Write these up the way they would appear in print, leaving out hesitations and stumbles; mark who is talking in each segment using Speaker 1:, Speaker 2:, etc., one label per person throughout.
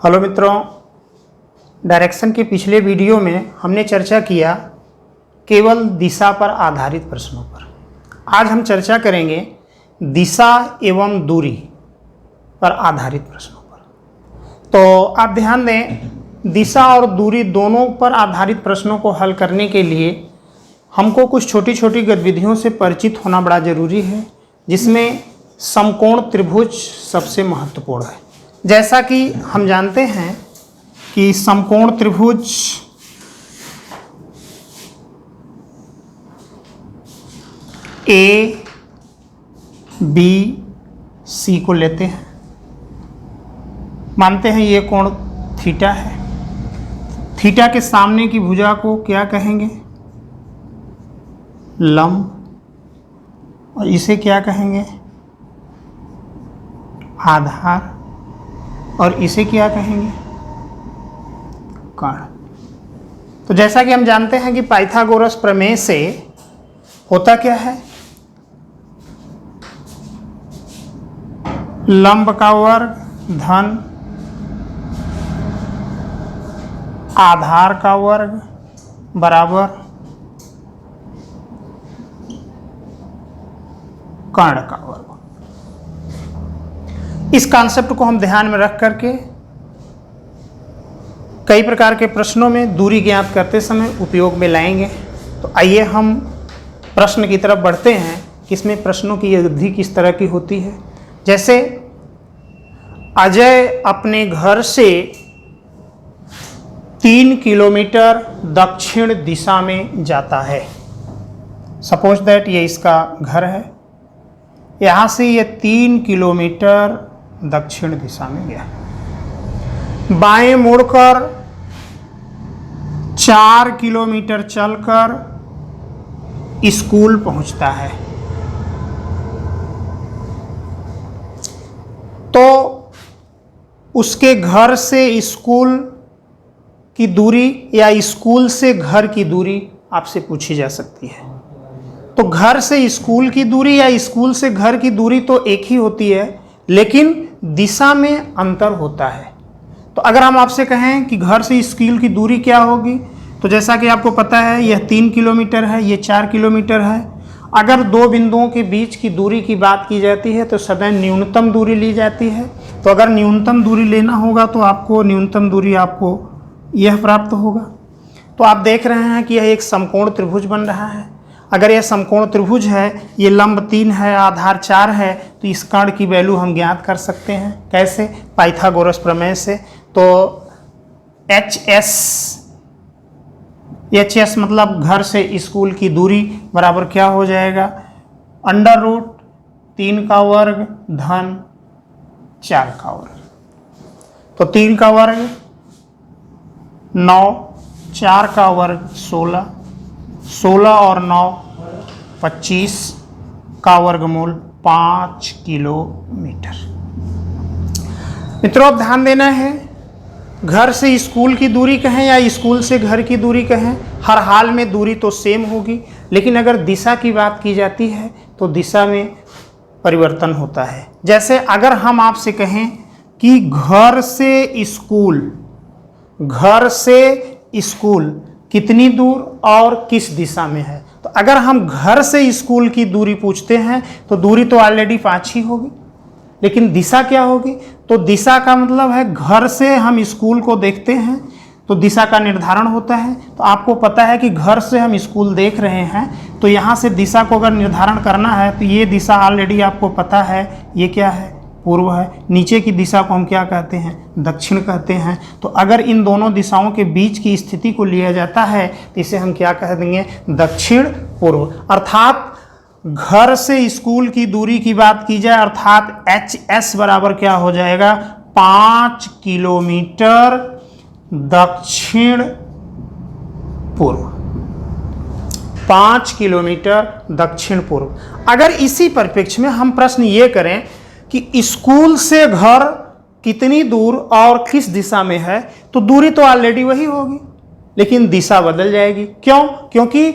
Speaker 1: Hello मित्रों, direction के पिछले वीडियो में हमने चर्चा किया केवल दिशा पर आधारित प्रश्नों पर। आज हम चर्चा करेंगे दिशा एवं दूरी पर आधारित प्रश्नों पर। तो आप ध्यान दें, दिशा और दूरी दोनों पर आधारित प्रश्नों को हल करने के लिए हमको कुछ छोटी छोटी गतिविधियों से परिचित होना बड़ा ज़रूरी है, जिसमें समकोण त्रिभुज सबसे महत्वपूर्ण है। जैसा कि हम जानते हैं कि समकोण त्रिभुज ए बी सी को लेते हैं, मानते हैं ये कोण थीटा है। थीटा के सामने की भुजा को क्या कहेंगे? लंब। और इसे क्या कहेंगे? आधार। और इसे क्या कहेंगे? कर्ण। तो जैसा कि हम जानते हैं कि पाइथागोरस प्रमेय से होता क्या है? लंब का वर्ग धन आधार का वर्ग बराबर कर्ण का वर्ग। इस कॉन्सेप्ट को हम ध्यान में रख करके कई प्रकार के प्रश्नों में दूरी ज्ञात करते समय उपयोग में लाएंगे। तो आइए हम प्रश्न की तरफ बढ़ते हैं कि इसमें प्रश्नों की अवधि किस तरह की होती है। जैसे अजय अपने घर से 3 किलोमीटर दक्षिण दिशा में जाता है। सपोज दैट ये इसका घर है, यहाँ से ये 3 किलोमीटर दक्षिण दिशा में गया। बाएं मुड़कर 4 किलोमीटर चलकर स्कूल पहुंचता है। तो उसके घर से स्कूल की दूरी या स्कूल से घर की दूरी आपसे पूछी जा सकती है। तो घर से स्कूल की दूरी या स्कूल से घर की दूरी तो एक ही होती है, लेकिन दिशा में अंतर होता है। तो अगर हम आपसे कहें कि घर से स्कूल की दूरी क्या होगी, तो जैसा कि आपको पता है यह 3 किलोमीटर है, ये 4 किलोमीटर है। अगर दो बिंदुओं के बीच की दूरी की बात की जाती है तो सदैव न्यूनतम दूरी ली जाती है। तो अगर न्यूनतम दूरी लेना होगा तो आपको न्यूनतम दूरी आपको यह प्राप्त होगा। तो आप देख रहे हैं कि यह एक समकोण त्रिभुज बन रहा है। अगर यह समकोण त्रिभुज है, ये लंब 3 है, आधार 4 है, तो इस कर्ण की वैल्यू हम ज्ञात कर सकते हैं। कैसे? पाइथागोरस प्रमेय से। तो एच एस मतलब घर से स्कूल की दूरी बराबर क्या हो जाएगा? √3 का वर्ग धन 4 का वर्ग। तो 3 का वर्ग 9, 4 का वर्ग 16, 16 और 9 25 का वर्गमूल 5 किलोमीटर। मित्रों, अब ध्यान देना है, घर से स्कूल की दूरी कहें या स्कूल से घर की दूरी कहें, हर हाल में दूरी तो सेम होगी, लेकिन अगर दिशा की बात की जाती है तो दिशा में परिवर्तन होता है। जैसे अगर हम आपसे कहें कि घर से स्कूल कितनी दूर और किस दिशा में है, तो अगर हम घर से स्कूल की दूरी पूछते हैं तो दूरी तो ऑलरेडी 5 ही होगी, लेकिन दिशा क्या होगी? तो दिशा का मतलब है घर से हम स्कूल को देखते हैं तो दिशा का निर्धारण होता है। तो आपको पता है कि घर से हम स्कूल देख रहे हैं, तो यहाँ से दिशा को अगर निर्धारण करना है तो ये दिशा ऑलरेडी आपको पता है, ये क्या है? पूर्व है। नीचे की दिशा को हम क्या कहते हैं? दक्षिण कहते हैं। तो अगर इन दोनों दिशाओं के बीच की स्थिति को लिया जाता है तो इसे हम क्या कह देंगे? दक्षिण पूर्व। अर्थात घर से स्कूल की दूरी की बात की जाए, अर्थात HS बराबर क्या हो जाएगा? 5 किलोमीटर दक्षिण पूर्व। 5 किलोमीटर दक्षिण पूर्व। अगर इसी परिप्रेक्ष्य में हम प्रश्न ये करें कि स्कूल से घर कितनी दूर और किस दिशा में है, तो दूरी तो ऑलरेडी वही होगी, लेकिन दिशा बदल जाएगी। क्यों? क्योंकि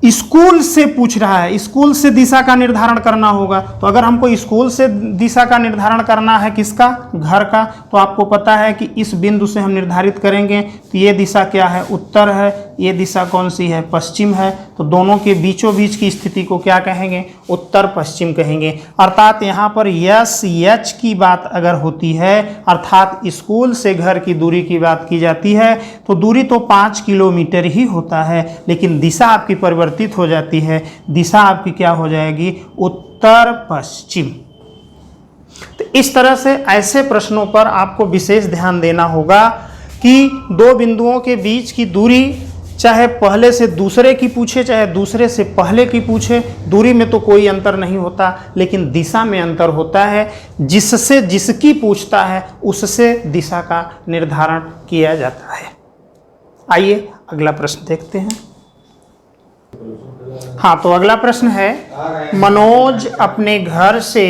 Speaker 1: स्कूल से पूछ रहा है, स्कूल से दिशा का निर्धारण करना होगा। तो अगर हमको स्कूल से दिशा का निर्धारण करना है, किसका, घर का, तो आपको पता है कि इस बिंदु से हम निर्धारित करेंगे। तो ये दिशा क्या है, उत्तर है, ये दिशा कौन सी है, पश्चिम है। तो दोनों के बीचों बीच की स्थिति को क्या कहेंगे, उत्तर पश्चिम कहेंगे। अर्थात यहाँ पर यस एच की बात अगर होती है, अर्थात स्कूल से घर की दूरी की बात की जाती है, तो दूरी तो 5 किलोमीटर ही होता है, लेकिन दिशा आपकी परिवर्तित हो जाती है। दिशा आपकी क्या हो जाएगी, उत्तर पश्चिम। तो इस तरह से ऐसे प्रश्नों पर आपको विशेष ध्यान देना होगा कि दो बिंदुओं के बीच की दूरी चाहे पहले से दूसरे की पूछे, चाहे दूसरे से पहले की पूछे, दूरी में तो कोई अंतर नहीं होता, लेकिन दिशा में अंतर होता है। जिससे जिसकी पूछता है उससे दिशा का निर्धारण किया जाता है। आइए अगला प्रश्न देखते हैं। हाँ, तो अगला प्रश्न है, मनोज अपने घर से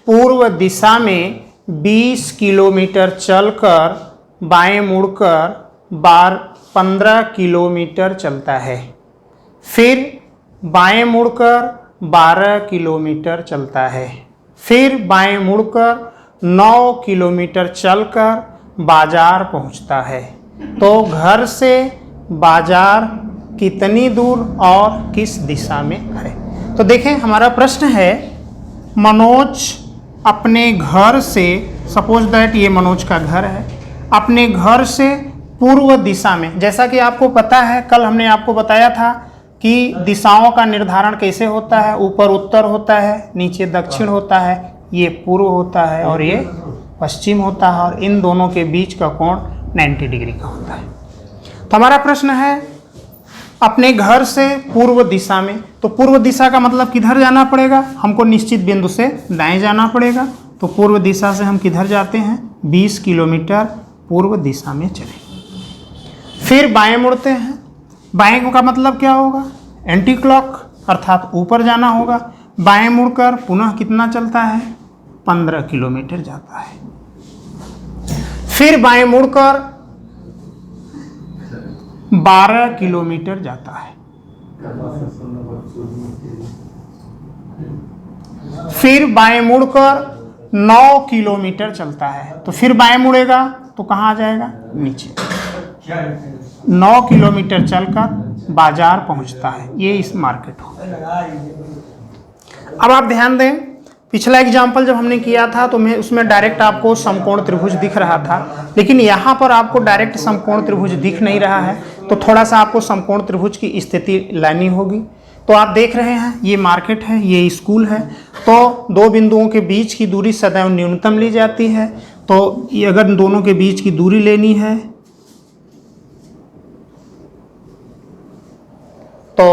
Speaker 1: पूर्व दिशा में 20 किलोमीटर चलकर बाएं मुड़कर 15 किलोमीटर चलता है, फिर बाएं मुड़कर 12 किलोमीटर चलता है, फिर बाएं मुड़कर 9 किलोमीटर चलकर बाजार पहुंचता है। तो घर से बाजार कितनी दूर और किस दिशा में है। तो देखें, हमारा प्रश्न है, मनोज अपने घर से, सपोज दैट ये मनोज का घर है, अपने घर से पूर्व दिशा में, जैसा कि आपको पता है, कल हमने आपको बताया था कि दिशाओं का निर्धारण कैसे होता है। ऊपर उत्तर होता है, नीचे दक्षिण होता है, ये पूर्व होता है और ये पश्चिम होता है, और इन दोनों के बीच का कोण 90 डिग्री का होता है। तो हमारा प्रश्न है, अपने घर से पूर्व दिशा में, तो पूर्व दिशा का मतलब किधर जाना पड़ेगा, हमको निश्चित बिंदु से दाएं जाना पड़ेगा। तो पूर्व दिशा से हम किधर जाते हैं, 20 किलोमीटर पूर्व दिशा में चले, फिर बाएं मुड़ते हैं। बाएं का मतलब क्या होगा, एंटी क्लॉक, अर्थात ऊपर जाना होगा। बाएं मुड़कर पुनः कितना चलता है, 15 किलोमीटर जाता है, फिर बाएं मुड़कर 12 किलोमीटर जाता है, फिर बाएं मुड़कर 9 किलोमीटर चलता है। तो फिर बाएं मुड़ेगा तो कहाँ आ जाएगा, नीचे। 9 किलोमीटर चलकर बाजार पहुंचता है, ये इस मार्केट हो। अब आप ध्यान दें, पिछला एग्जाम्पल जब हमने किया था तो मैं उसमें डायरेक्ट आपको समकोण त्रिभुज दिख रहा था, लेकिन यहाँ पर आपको डायरेक्ट समकोण त्रिभुज दिख नहीं रहा है। तो थोड़ा सा आपको समकोण त्रिभुज की स्थिति लानी होगी। तो आप देख रहे हैं, ये मार्केट है, ये स्कूल है। तो दो बिंदुओं के बीच की दूरी सदैव न्यूनतम ली जाती है। तो ये अगर दोनों के बीच की दूरी लेनी है तो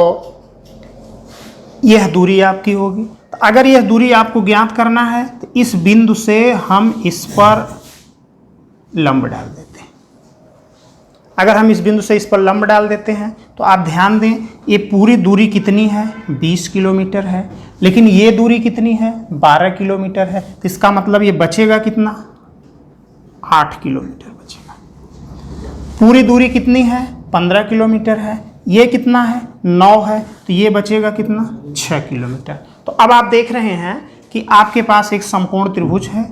Speaker 1: यह दूरी आपकी होगी। तो अगर यह दूरी आपको ज्ञात करना है तो इस बिंदु से हम इस पर लंब डाल देते हैं। अगर हम इस बिंदु से इस पर लंब डाल देते हैं तो आप ध्यान दें, ये पूरी दूरी कितनी है, 20 किलोमीटर है, लेकिन ये दूरी कितनी है, 12 किलोमीटर है। तो इसका मतलब ये बचेगा कितना, 8 किलोमीटर बचेगा। पूरी दूरी कितनी है, 15 किलोमीटर है, ये कितना है, 9 है, तो ये बचेगा कितना, 6 किलोमीटर। तो अब आप देख रहे हैं कि आपके पास एक समकोण त्रिभुज है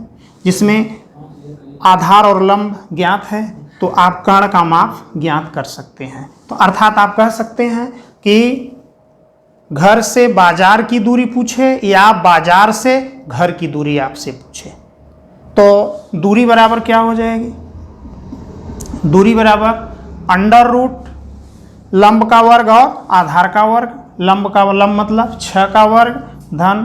Speaker 1: जिसमें आधार और लंब ज्ञात है, तो आप कर्ण का माप ज्ञात कर सकते हैं। तो अर्थात आप कह सकते हैं कि घर से बाजार की दूरी पूछे या बाजार से घर की दूरी आपसे पूछे, तो दूरी बराबर क्या हो जाएगी, दूरी बराबर अंडर रूट लंब का वर्ग और आधार का वर्ग। लंब का लंब मतलब 6 का वर्ग धन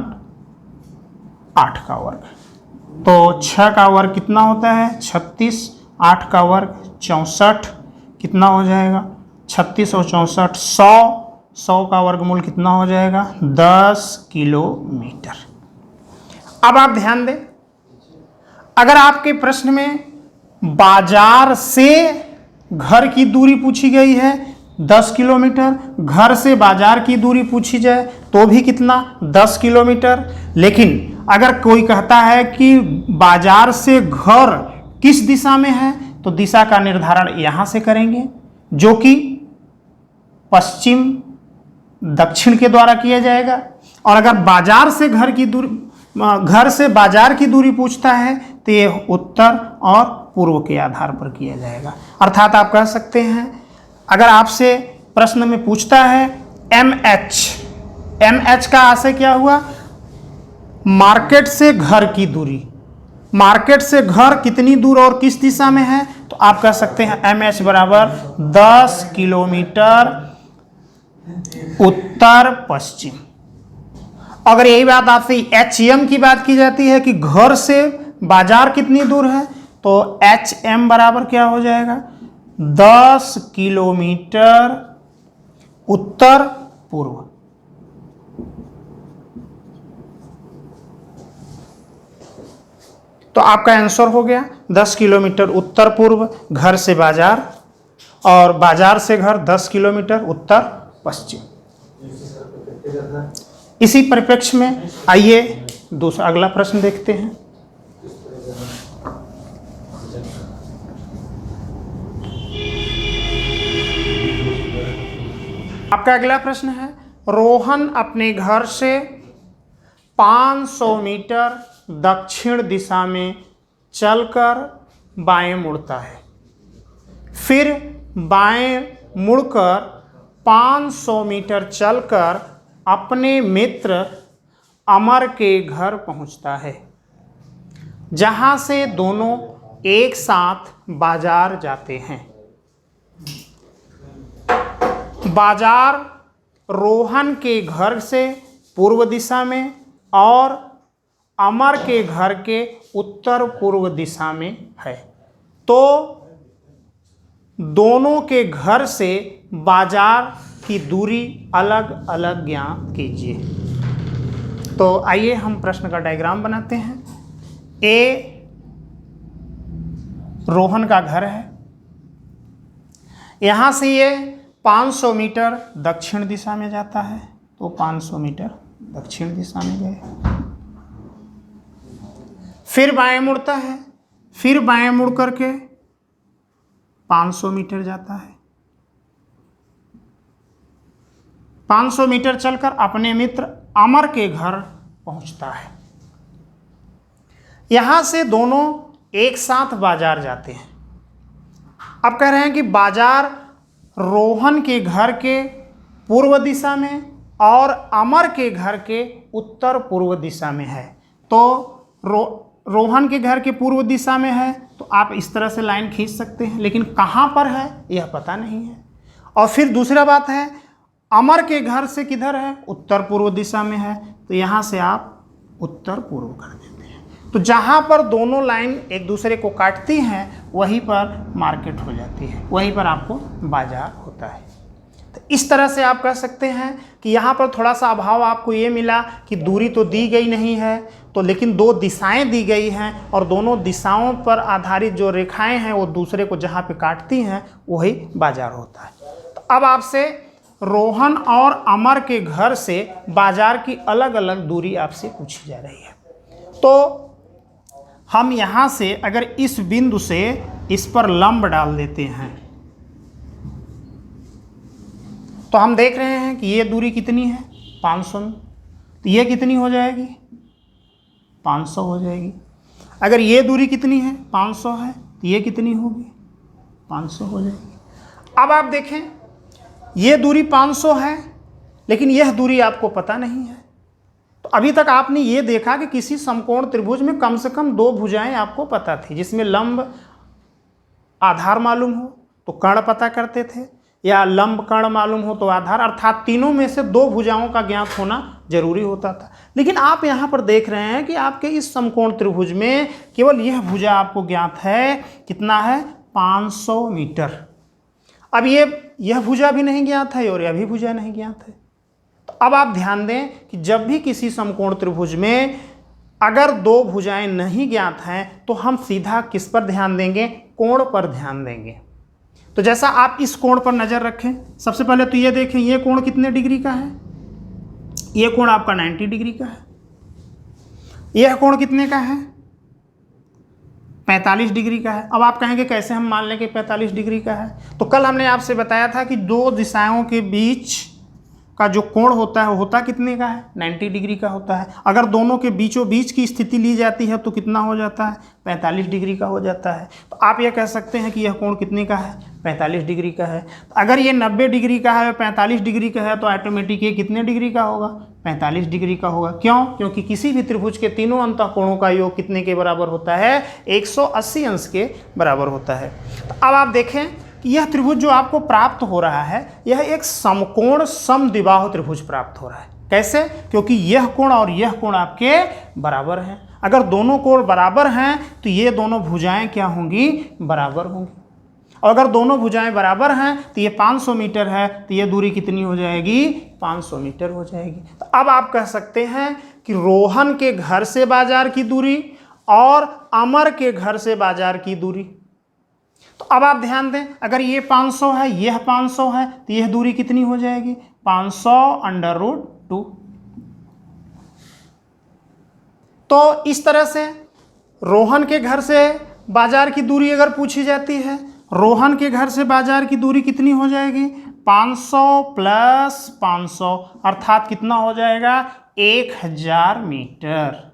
Speaker 1: 8 का वर्ग। तो 6 का वर्ग कितना होता है, 36, 8 का वर्ग 64, कितना हो जाएगा, 36 और 64 100 का वर्गमूल कितना हो जाएगा, 10 किलोमीटर। अब आप ध्यान दें, अगर आपके प्रश्न में बाजार से घर की दूरी पूछी गई है 10 किलोमीटर, घर से बाजार की दूरी पूछी जाए तो भी कितना, 10 किलोमीटर। लेकिन अगर कोई कहता है कि बाजार से घर किस दिशा में है, तो दिशा का निर्धारण यहां से करेंगे, जो कि पश्चिम दक्षिण के द्वारा किया जाएगा। और अगर बाजार से घर की दूरी, घर से बाजार की दूरी पूछता है तो ये उत्तर और पूर्व के आधार पर किया जाएगा। अर्थात आप कह सकते हैं, अगर आपसे प्रश्न में पूछता है MH का आशय क्या हुआ, मार्केट से घर की दूरी, मार्केट से घर कितनी दूर और किस दिशा में है, तो आप कह सकते हैं MH बराबर 10 किलोमीटर उत्तर पश्चिम। अगर यही बात आपसे HM की बात की जाती है कि घर से बाजार कितनी दूर है, तो HM बराबर क्या हो जाएगा, 10 किलोमीटर उत्तर पूर्व। तो आपका आंसर हो गया 10 किलोमीटर उत्तर पूर्व घर से बाजार, और बाजार से घर 10 किलोमीटर उत्तर पश्चिम। इसी परिप्रेक्ष्य में आइए दूसरा अगला प्रश्न देखते हैं। आपका अगला प्रश्न है, रोहन अपने घर से 500 मीटर दक्षिण दिशा में चलकर बाएं मुड़ता है, फिर बाएं मुड़कर 500 मीटर चलकर अपने मित्र अमर के घर पहुंचता है, जहां से दोनों एक साथ बाजार जाते हैं। बाजार रोहन के घर से पूर्व दिशा में और अमर के घर के उत्तर पूर्व दिशा में है, तो दोनों के घर से बाजार की दूरी अलग अलग ज्ञात कीजिए। तो आइए हम प्रश्न का डायग्राम बनाते हैं। ए रोहन का घर है, यहां से ये 500 मीटर दक्षिण दिशा में जाता है, तो 500 मीटर दक्षिण दिशा में गए, फिर बाएं मुड़ता है, फिर बाएं मुड़ करके 500 मीटर जाता है, 500 मीटर चलकर अपने मित्र अमर के घर पहुंचता है। यहां से दोनों एक साथ बाजार जाते हैं। अब कह रहे हैं कि बाजार रोहन के घर के पूर्व दिशा में और अमर के घर के उत्तर पूर्व दिशा में है। तो रोहन के घर के पूर्व दिशा में है, तो आप इस तरह से लाइन खींच सकते हैं, लेकिन कहाँ पर है यह पता नहीं है। और फिर दूसरा बात है, अमर के घर से किधर है, उत्तर पूर्व दिशा में है, तो यहाँ से आप उत्तर पूर्व कर देते हैं। तो जहाँ पर दोनों लाइन एक दूसरे को काटती हैं वहीं पर मार्केट हो जाती है, वहीं पर आपको बाजार होता है। तो इस तरह से आप कह सकते हैं कि यहाँ पर थोड़ा सा अभाव आपको ये मिला कि दूरी तो दी गई नहीं है, तो लेकिन दो दिशाएं दी गई हैं, और दोनों दिशाओं पर आधारित जो रेखाएं हैं वो दूसरे को जहाँ पे काटती हैं वही बाजार होता है। तो अब आपसे रोहन और अमर के घर से बाजार की अलग अलग दूरी आपसे पूछी जा रही है। तो हम यहाँ से अगर इस बिंदु से इस पर लंब डाल देते हैं, तो हम देख रहे हैं कि ये दूरी कितनी है, 500 में, तो ये कितनी हो जाएगी, 500 हो जाएगी। अगर ये दूरी कितनी है, 500 है, तो ये कितनी होगी, 500 हो जाएगी। अब आप देखें, ये दूरी 500 है, लेकिन यह दूरी आपको पता नहीं है। तो अभी तक आपने ये देखा कि किसी समकोण त्रिभुज में कम से कम दो भुजाएं आपको पता थी, जिसमें लंब आधार मालूम हो तो कर्ण पता करते थे, या लंब कर्ण मालूम हो तो आधार, अर्थात तीनों में से दो भुजाओं का ज्ञात होना जरूरी होता था। लेकिन आप यहाँ पर देख रहे हैं कि आपके इस समकोण त्रिभुज में केवल यह भुजा आपको ज्ञात है, कितना है, 500 मीटर। अब यह भुजा भी नहीं ज्ञात है और यह भी भुजा नहीं ज्ञात है। तो अब आप ध्यान दें कि जब भी किसी समकोण त्रिभुज में अगर दो भुजाएं नहीं ज्ञात हैं तो हम सीधा किस पर ध्यान देंगे, कोण पर ध्यान देंगे। तो जैसा आप इस कोण पर नजर रखें, सबसे पहले तो ये देखें ये कोण कितने डिग्री का है, ये कोण आपका 90 डिग्री का है। यह कोण कितने का है, 45 डिग्री का है। अब आप कहेंगे कैसे हम मान लें कि 45 डिग्री का है, तो कल हमने आपसे बताया था कि दो दिशाओं के बीच का जो कोण होता है वो होता कितने का है? 90 डिग्री का होता है। अगर दोनों के बीचों बीच की स्थिति ली जाती है तो कितना हो जाता है? 45 डिग्री का हो जाता है। तो आप यह कह सकते हैं कि यह कोण कितने का है? 45 डिग्री का है। अगर ये 90 डिग्री का है और 45 डिग्री का है तो ऑटोमेटिक ये कितने डिग्री का होगा? 45 डिग्री का होगा। क्यों? क्योंकि किसी भी त्रिभुज के तीनों अंतःकोणों का योग कितने के बराबर होता है? 180 अंश के बराबर होता है। तो अब आप देखें कि यह त्रिभुज जो आपको प्राप्त हो रहा है यह एक समकोण समद्विबाहु त्रिभुज प्राप्त हो रहा है। कैसे? क्योंकि यह कोण और यह कोण आपके बराबर हैं। अगर दोनों कोण बराबर हैं तो ये दोनों भुजाएं क्या होंगी? बराबर होंगी। और अगर दोनों भुजाएं बराबर हैं तो ये 500 मीटर है तो ये दूरी कितनी हो जाएगी? 500 मीटर हो जाएगी। तो अब आप कह सकते हैं कि रोहन के घर से बाजार की दूरी और अमर के घर से बाजार की दूरी। तो अब आप ध्यान दें, अगर ये 500 है, यह 500 है तो यह दूरी कितनी हो जाएगी? 500√2। तो इस तरह से रोहन के घर से बाजार की दूरी अगर पूछी जाती है, रोहन के घर से बाजार की दूरी कितनी हो जाएगी? 500 + 500 अर्थात कितना हो जाएगा? 1000 मीटर।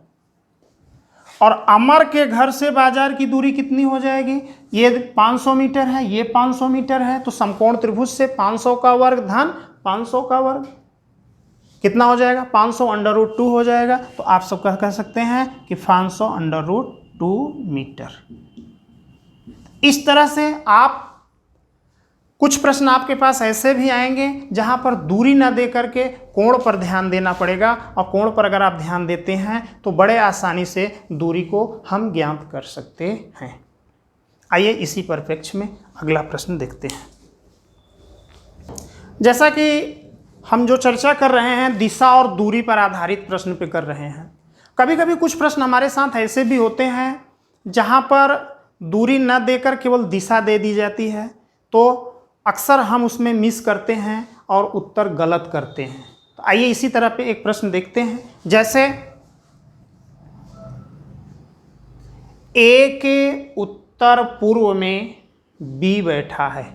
Speaker 1: और अमर के घर से बाजार की दूरी कितनी हो जाएगी? ये 500 मीटर है, ये 500 मीटर है। तो समकोण त्रिभुज से 500 का वर्ग धन 500 का वर्ग कितना हो जाएगा? 500√2 हो जाएगा। तो आप सब कह सकते हैं कि 500√2 मीटर। इस तरह से आप कुछ प्रश्न आपके पास ऐसे भी आएंगे जहां पर दूरी न दे करके कोण पर ध्यान देना पड़ेगा, और कोण पर अगर आप ध्यान देते हैं तो बड़े आसानी से दूरी को हम ज्ञात कर सकते हैं। आइए इसी परिप्रेक्ष्य में अगला प्रश्न देखते हैं। जैसा कि हम जो चर्चा कर रहे हैं दिशा और दूरी पर आधारित प्रश्न पे कर रहे हैं। कभी कभी कुछ प्रश्न हमारे साथ ऐसे भी होते हैं जहां पर दूरी न देकर केवल दिशा दे दी जाती है, तो अक्सर हम उसमें मिस करते हैं और उत्तर गलत करते हैं। तो आइए इसी तरह पे एक प्रश्न देखते हैं। जैसे ए के उत्तर पूर्व में बी बैठा है,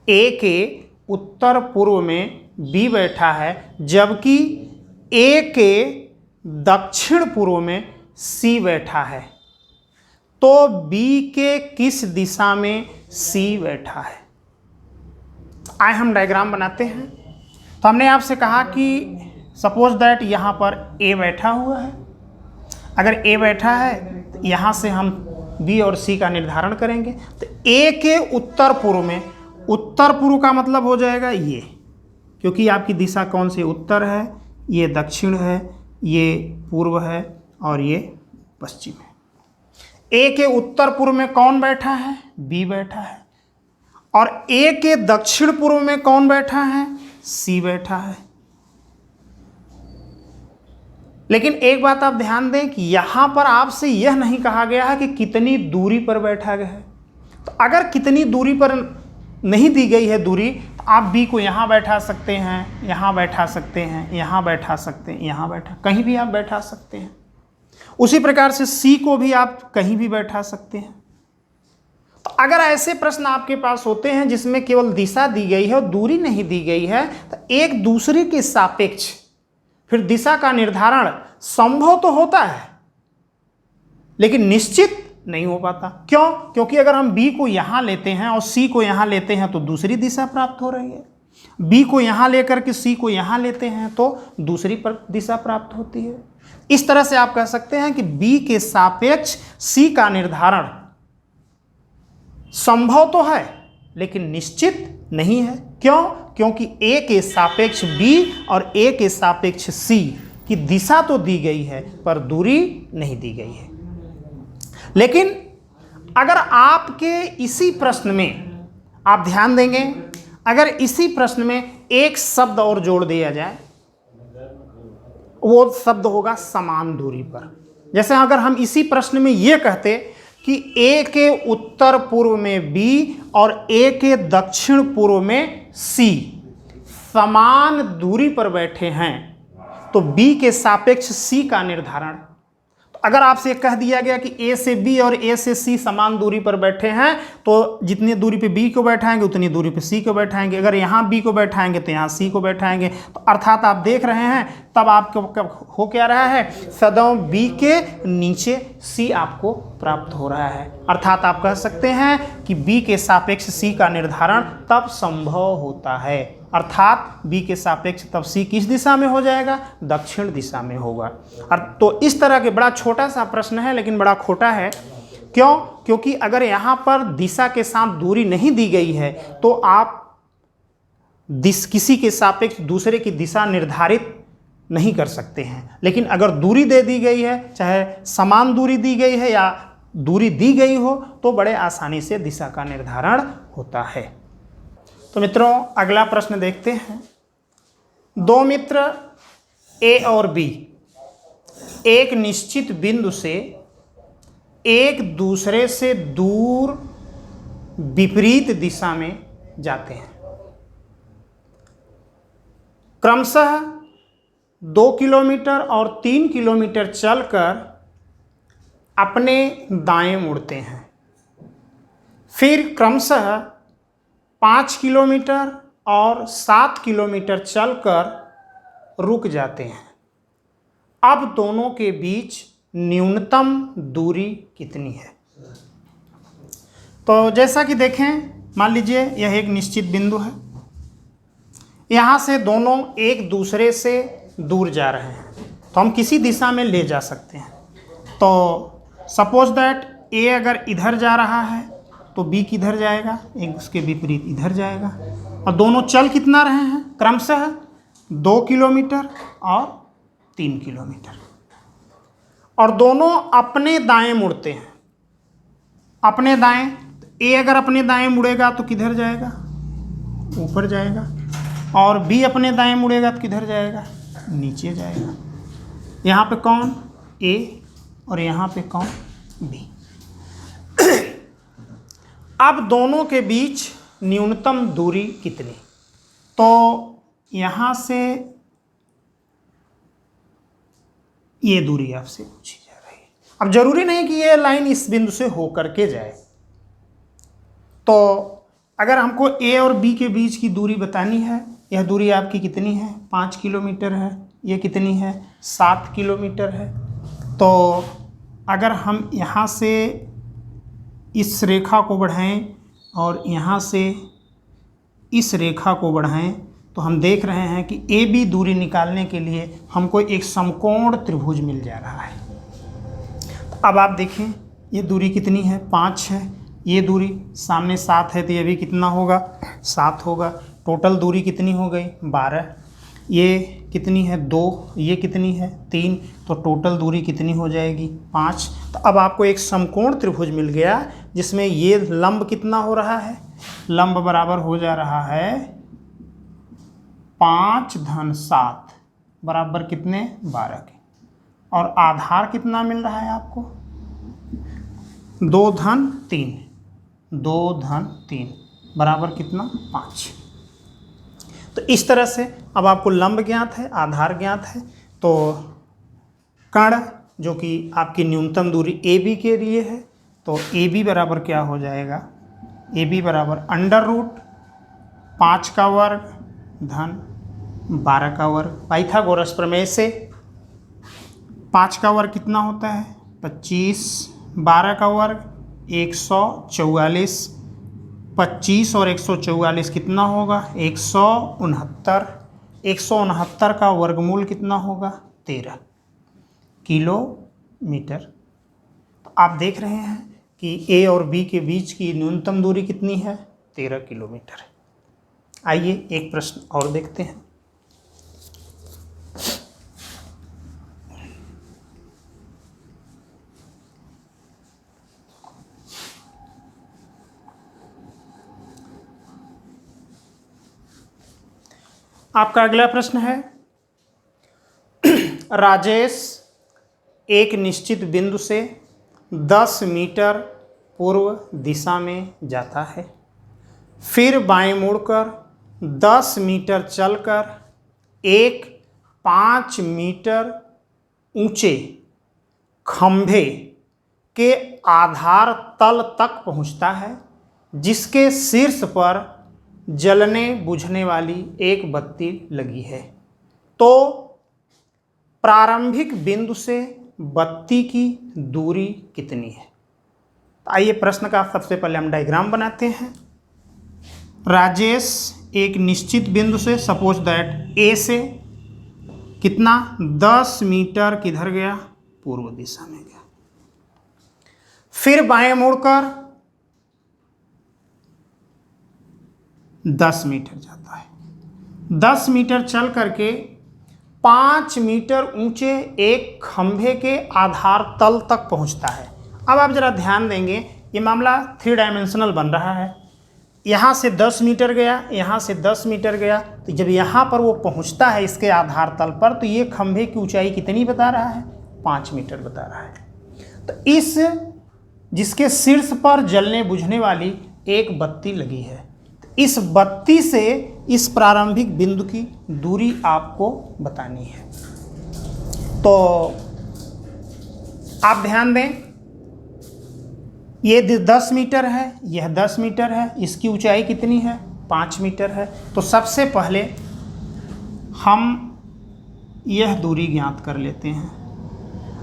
Speaker 1: ए के उत्तर पूर्व में बी बैठा है, जबकि ए के दक्षिण पूर्व में सी बैठा है, तो बी के किस दिशा में सी बैठा है? आए हम डायग्राम बनाते हैं। तो हमने आपसे कहा कि सपोज दैट यहाँ पर ए बैठा हुआ है। अगर ए बैठा है तो यहाँ से हम बी और सी का निर्धारण करेंगे। तो ए के उत्तर पूर्व में, उत्तर पूर्व का मतलब हो जाएगा ये, क्योंकि आपकी दिशा कौन सी? उत्तर है, ये दक्षिण है, ये पूर्व है और ये पश्चिम है। ए के उत्तर पूर्व में कौन बैठा है? बी बैठा है। और ए के दक्षिण पूर्व में कौन बैठा है? सी बैठा है। लेकिन एक बात आप ध्यान दें कि यहां पर आपसे यह नहीं कहा गया है कि कितनी दूरी पर बैठा गया है। तो अगर कितनी दूरी पर नहीं दी गई है दूरी, तो आप बी को यहां बैठा सकते हैं, यहां बैठा सकते हैं, यहां बैठा सकते हैं, यहां बैठा, कहीं भी आप बैठा सकते हैं। उसी प्रकार से सी को भी आप कहीं भी बैठा सकते हैं। तो अगर ऐसे प्रश्न आपके पास होते हैं जिसमें केवल दिशा दी गई है और दूरी नहीं दी गई है, तो एक दूसरे के सापेक्ष फिर दिशा का निर्धारण संभव तो होता है लेकिन निश्चित नहीं हो पाता। क्यों? क्योंकि अगर हम बी को यहां लेते हैं और सी को यहां लेते हैं तो दूसरी दिशा प्राप्त हो रही है, बी को यहां लेकर के सी को यहां लेते हैं तो दूसरी दिशा प्राप्त होती है। इस तरह से आप कह सकते हैं कि बी के सापेक्ष सी का निर्धारण संभव तो है लेकिन निश्चित नहीं है। क्यों? क्योंकि ए के सापेक्ष बी और ए के सापेक्ष सी की दिशा तो दी गई है पर दूरी नहीं दी गई है। लेकिन अगर आपके इसी प्रश्न में आप ध्यान देंगे, अगर इसी प्रश्न में एक शब्द और जोड़ दिया जाए, वो शब्द होगा समान दूरी पर। जैसे अगर हम इसी प्रश्न में ये कहते कि ए के उत्तर पूर्व में बी और ए के दक्षिण पूर्व में सी समान दूरी पर बैठे हैं, तो बी के सापेक्ष सी का निर्धारण। तो तो अगर आपसे कह दिया गया कि ए से बी और ए से सी समान दूरी पर बैठे हैं तो जितनी दूरी पे बी को बैठाएंगे उतनी दूरी पे सी को बैठाएंगे, अगर यहाँ बी को बैठाएंगे तो यहाँ सी को बैठाएंगे। तो अर्थात आप देख रहे हैं तब आपको हो क्या रहा है, सदैव बी के नीचे सी आपको प्राप्त हो रहा है। अर्थात आप कह सकते हैं कि बी के सापेक्ष सी का निर्धारण तब संभव होता है, अर्थात बी के सापेक्ष तब सी किस दिशा में हो जाएगा, दक्षिण दिशा में होगा। तो इस तरह के बड़ा छोटा सा प्रश्न है लेकिन बड़ा खोटा है। क्यों? क्योंकि अगर यहाँ पर दिशा के साथ दूरी नहीं दी गई है तो आप किसी के सापेक्ष दूसरे की दिशा निर्धारित नहीं कर सकते हैं। लेकिन अगर दूरी दे दी गई है, चाहे समान दूरी दी गई है या दूरी दी गई हो, तो बड़े आसानी से दिशा का निर्धारण होता है। तो मित्रों अगला प्रश्न देखते हैं। दो मित्र ए और बी एक निश्चित बिंदु से एक दूसरे से दूर विपरीत दिशा में जाते हैं। क्रमशः 2 किलोमीटर और 3 किलोमीटर चलकर अपने दाएं मुड़ते हैं, फिर क्रमशः 5 किलोमीटर और 7 किलोमीटर चलकर रुक जाते हैं। अब दोनों के बीच न्यूनतम दूरी कितनी है? तो जैसा कि देखें, मान लीजिए यह एक निश्चित बिंदु है, यहाँ से दोनों एक दूसरे से दूर जा रहे हैं, तो हम किसी दिशा में ले जा सकते हैं। तो सपोज दैट ए अगर इधर जा रहा है तो बी किधर जाएगा, एक उसके विपरीत इधर जाएगा, और दोनों चल कितना रहे हैं, क्रमशः 2 किलोमीटर और 3 किलोमीटर, और दोनों अपने दाएं मुड़ते हैं। अपने दाएं, ए अगर अपने दाएं मुड़ेगा तो किधर जाएगा, ऊपर जाएगा, और बी अपने दाएं मुड़ेगा तो किधर जाएगा, नीचे जाएगा। यहाँ पे कौन, ए, और यहाँ पे कौन, बी। अब दोनों के बीच न्यूनतम दूरी कितनी? तो यहाँ से ये दूरी आपसे पूछी जा रही है। अब जरूरी नहीं कि ये लाइन इस बिंदु से हो करके जाए। तो अगर हमको ए और बी के बीच की दूरी बतानी है, यह दूरी आपकी कितनी है, 5 किलोमीटर है, ये कितनी है, 7 किलोमीटर है। तो अगर हम यहाँ से इस रेखा को बढ़ाएं और यहाँ से इस रेखा को बढ़ाएं तो हम देख रहे हैं कि ए बी दूरी निकालने के लिए हमको एक समकोण त्रिभुज मिल जा रहा है। तो अब आप देखें ये दूरी कितनी है, 5 है, ये दूरी सामने 7 है, तो ये भी कितना होगा, 7 होगा। टोटल दूरी कितनी हो गई, 12। ये कितनी है, 2, ये कितनी है, 3, तो टोटल दूरी कितनी हो जाएगी, 5। तो अब आपको एक समकोण त्रिभुज मिल गया जिसमें ये लंब कितना हो रहा है, लंब बराबर हो जा रहा है 5 धन 7 बराबर कितने, 12 के, और आधार कितना मिल रहा है आपको, 2 धन 3, 2 धन 3 बराबर कितना, 5। तो इस तरह से अब आपको लंब ज्ञात है, आधार ज्ञात है, तो कर्ण जो कि आपकी न्यूनतम दूरी ए बी के लिए है, तो ए बी बराबर क्या हो जाएगा, ए बी बराबर अंडर रूट 5 का वर्ग धन 12 का वर्ग। पाइथागोरस प्रमेय से 5 का वर्ग कितना होता है, 25, 12 का वर्ग 144, 25 और 144 कितना होगा, 169, 169 का वर्गमूल कितना होगा, 13 किलोमीटर। तो आप देख रहे हैं कि ए और बी के बीच की न्यूनतम दूरी कितनी है, 13 किलोमीटर। आइए एक प्रश्न और देखते हैं। आपका अगला प्रश्न है, राजेश एक निश्चित बिंदु से 10 मीटर पूर्व दिशा में जाता है, फिर बाएं मुड़कर 10 मीटर चलकर एक 5 मीटर ऊंचे खंभे के आधार तल तक पहुंचता है, जिसके शीर्ष पर जलने बुझने वाली एक बत्ती लगी है। तो प्रारंभिक बिंदु से बत्ती की दूरी कितनी है? आइए प्रश्न का सबसे पहले हम डायग्राम बनाते हैं। राजेश एक निश्चित बिंदु से, सपोज दैट ए से कितना 10 मीटर किधर गया? पूर्व दिशा में गया। फिर बाएं मुड़कर 10 मीटर जाता है। 10 मीटर चल करके 5 मीटर ऊंचे एक खंभे के आधार तल तक पहुंचता है। अब आप जरा ध्यान देंगे, ये मामला 3 डायमेंशनल बन रहा है। यहाँ से 10 मीटर गया, यहाँ से 10 मीटर गया, तो जब यहाँ पर वो पहुँचता है इसके आधार तल पर, तो ये खंभे की ऊंचाई कितनी बता रहा है? 5 मीटर बता रहा है। तो इस जिसके शीर्ष पर जलने बुझने वाली एक बत्ती लगी है, तो इस बत्ती से इस प्रारंभिक बिंदु की दूरी आपको बतानी है। तो आप ध्यान दें, ये 10 मीटर है, यह 10 मीटर है, इसकी ऊंचाई कितनी है? 5 मीटर है। तो सबसे पहले हम यह दूरी ज्ञात कर लेते हैं।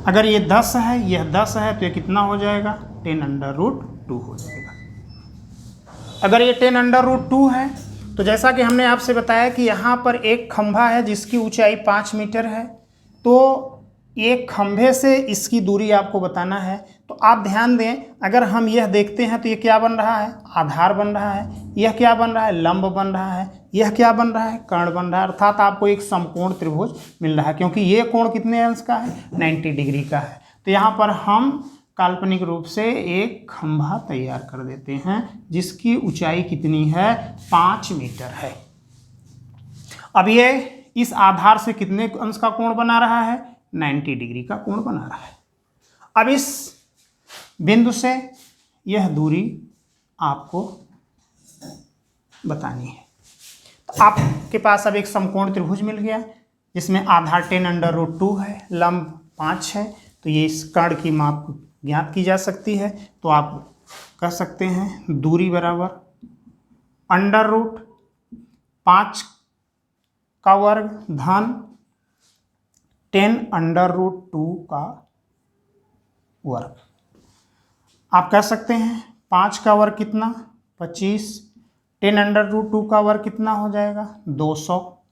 Speaker 1: अगर ये 10 है, यह 10 है, तो ये कितना हो जाएगा? 10√2 हो जाएगा। अगर ये 10√2 है, तो जैसा कि हमने आपसे बताया कि यहाँ पर एक खंभा है जिसकी ऊंचाई 5 मीटर है, तो एक खंभे से इसकी दूरी आपको बताना है। तो आप ध्यान दें, अगर हम यह देखते हैं तो ये क्या बन रहा है? आधार बन रहा है। यह क्या बन रहा है? लंब बन रहा है। यह क्या बन रहा है? कर्ण बन रहा है। अर्थात आपको एक समकोण त्रिभुज मिल रहा है, क्योंकि ये कोण कितने अंश का है? 90 डिग्री का है। तो यहाँ पर हम काल्पनिक रूप से एक खंभा तैयार कर देते हैं जिसकी ऊंचाई कितनी है? 5 मीटर है। अब ये इस आधार से कितने अंश का कोण बना रहा है? 90 डिग्री का कोण बना रहा है। अब इस बिंदु से यह दूरी आपको बतानी है। तो आपके पास अब एक समकोण त्रिभुज मिल गया जिसमें आधार 10√2 है, लंब 5 है। तो ये इस कर्ण की माप ज्ञात की जा सकती है। तो आप कह सकते हैं दूरी बराबर √5 का वर्ग धन 10√2 का वर्ग। आप कह सकते हैं 5 का वर्ग कितना? 25। 10√2 का वर्ग कितना हो जाएगा? 200।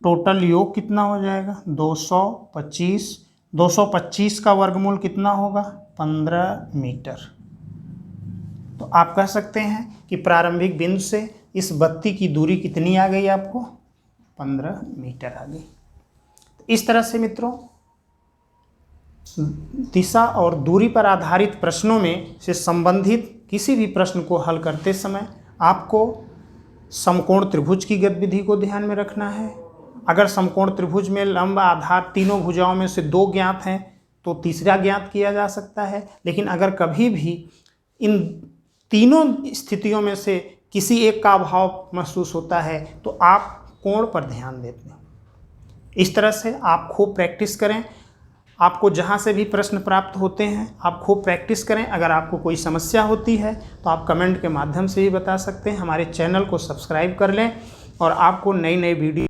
Speaker 1: टोटल योग कितना हो जाएगा? 225। 225 का वर्गमूल कितना होगा? 15 मीटर। तो आप कह सकते हैं कि प्रारंभिक बिंदु से इस बत्ती की दूरी कितनी आ गई आपको? 15 मीटर आ गई। इस तरह से मित्रों, दिशा और दूरी पर आधारित प्रश्नों में से संबंधित किसी भी प्रश्न को हल करते समय आपको समकोण त्रिभुज की गतिविधि को ध्यान में रखना है। अगर समकोण त्रिभुज में लंब आधार तीनों भुजाओं में से 2 ज्ञात हैं तो तीसरा ज्ञात किया जा सकता है। लेकिन अगर कभी भी इन तीनों स्थितियों में से किसी एक का अभाव महसूस होता है तो आप कोण पर ध्यान देते हैं। इस तरह से आप खूब प्रैक्टिस करें। आपको जहाँ से भी प्रश्न प्राप्त होते हैं आप खूब प्रैक्टिस करें। अगर आपको कोई समस्या होती है तो आप कमेंट के माध्यम से ही बता सकते हैं। हमारे चैनल को सब्सक्राइब कर लें और आपको नई नई वीडियो